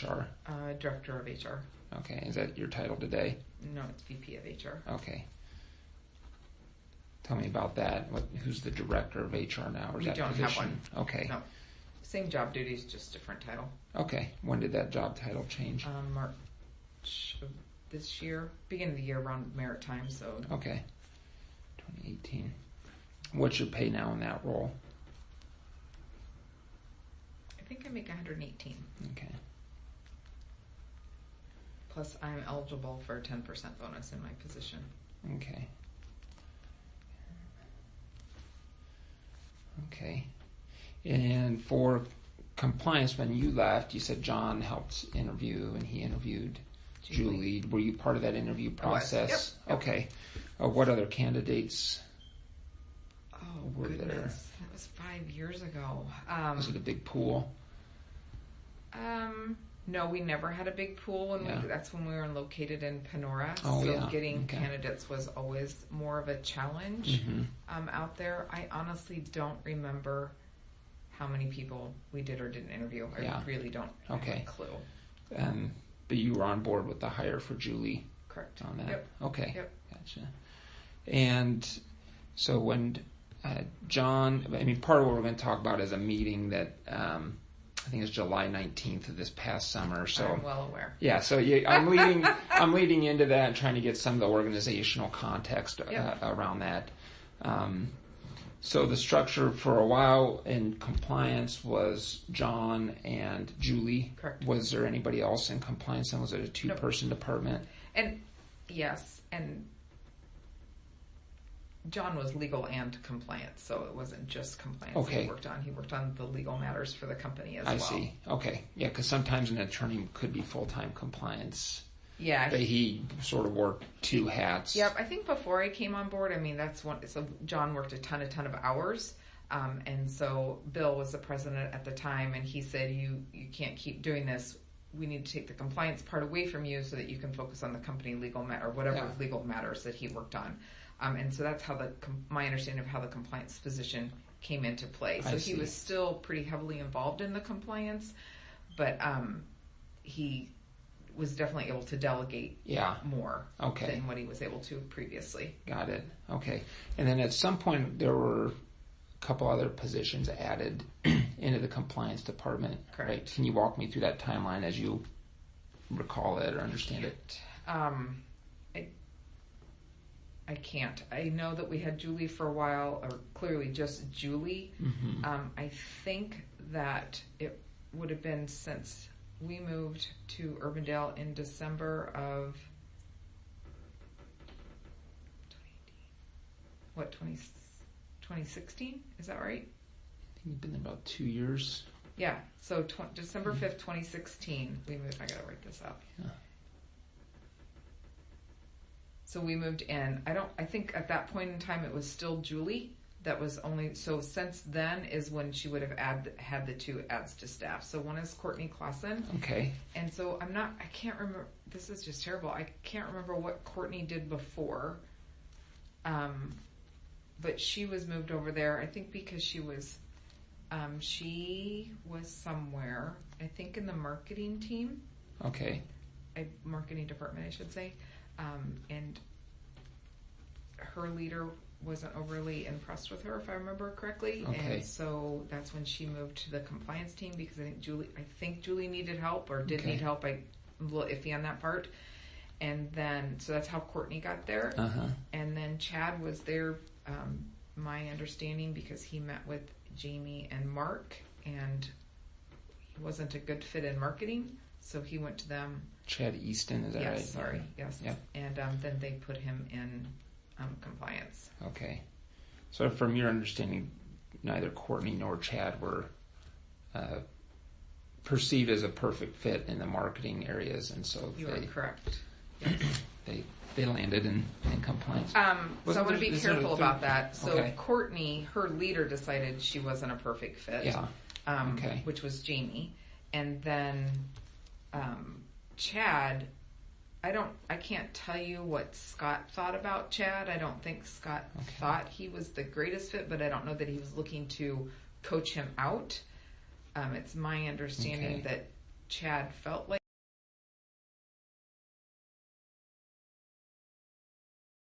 HR? Director of HR. Okay. Is that your title today? No, it's VP of HR. Okay. Tell me about that. Who's the director of HR now? Or is We that don't position? have one. Okay. No. Same job duties, just different title. Okay. When did that job title change? March of this year, beginning of the year around merit time. So. Okay. 2018. What's your pay now in that role? I think I make 118. Okay. Plus, I'm eligible for a 10% bonus in my position. Okay. Okay. And for compliance, when you left, you said John helped interview and he interviewed Julie. Were you part of that interview process? Yep. Okay. What other candidates were goodness. there? That was 5 years ago. Was it a big pool? No, we never had a big pool, and that's when we were located in Panora. Getting candidates was always more of a challenge out there. I honestly don't remember how many people we did or didn't interview. I really don't have a clue. But you were on board with the hire for Julie? Correct. On that? Yep. Okay. Yep. Gotcha. And so when John, part of what we're going to talk about is a meeting that I think it's July 19th of this past summer. So I'm well aware. Yeah, so I'm leading into that and trying to get some of the organizational context around that. So the structure for a while in compliance was John and Julie. Correct. Was there anybody else in compliance, and was it a two-person department? And yes, and John was legal and compliance, so it wasn't just compliance Okay. he worked on. He worked on the legal matters for the company as well. I see. Okay. Yeah, because sometimes an attorney could be full-time compliance. Yeah. But he sort of wore two hats. Yep. I think before I came on board, that's one. So John worked a ton of hours. And so Bill was the president at the time, and he said, you can't keep doing this. We need to take the compliance part away from you so that you can focus on the company legal matter, or whatever legal matters that he worked on. And so that's how my understanding of how the compliance position came into play. So he was still pretty heavily involved in the compliance, but he was definitely able to delegate more than what he was able to previously. Got it. Okay. And then at some point there were a couple other positions added into the compliance department. Correct. Right? Can you walk me through that timeline as you recall it or understand it? I can't. I know that we had Julie for a while, or clearly just Julie. Mm-hmm. I think that it would have been since we moved to Urbandale in December of 2016? Is that right? I think you've been there about 2 years. Yeah. So December 5th, 2016, we moved. I gotta write this up. Yeah. So we moved in. I think at that point in time it was still Julie. That was only, so since then is when she would have had the two adds to staff. So one is Courtney Clausen. Okay. And so I can't remember, this is just terrible. I can't remember what Courtney did before. But she was moved over there, I think because she was somewhere, I think in the marketing team. Okay. Marketing department, I should say. And her leader wasn't overly impressed with her, if I remember correctly. Okay. And so that's when she moved to the compliance team, because I think Julie needed help or did need help. I'm a little iffy on that part. And then, so that's how Courtney got there. Uh-huh. And then Chad was there, my understanding, because he met with Jamie and Mark, and he wasn't a good fit in marketing, so he went to them. Chad Easton, is that right? Yes, sorry, yes. Yep. And then they put him in compliance. Okay. So from your understanding, neither Courtney nor Chad were perceived as a perfect fit in the marketing areas, and so you are correct. Yes. they landed in compliance. So I want to be careful about that. So Courtney, her leader, decided she wasn't a perfect fit. Yeah. Which was Jamie. And then Chad, I can't tell you what Scott thought about Chad. I don't think Scott thought he was the greatest fit, but I don't know that he was looking to coach him out. It's my understanding that Chad felt like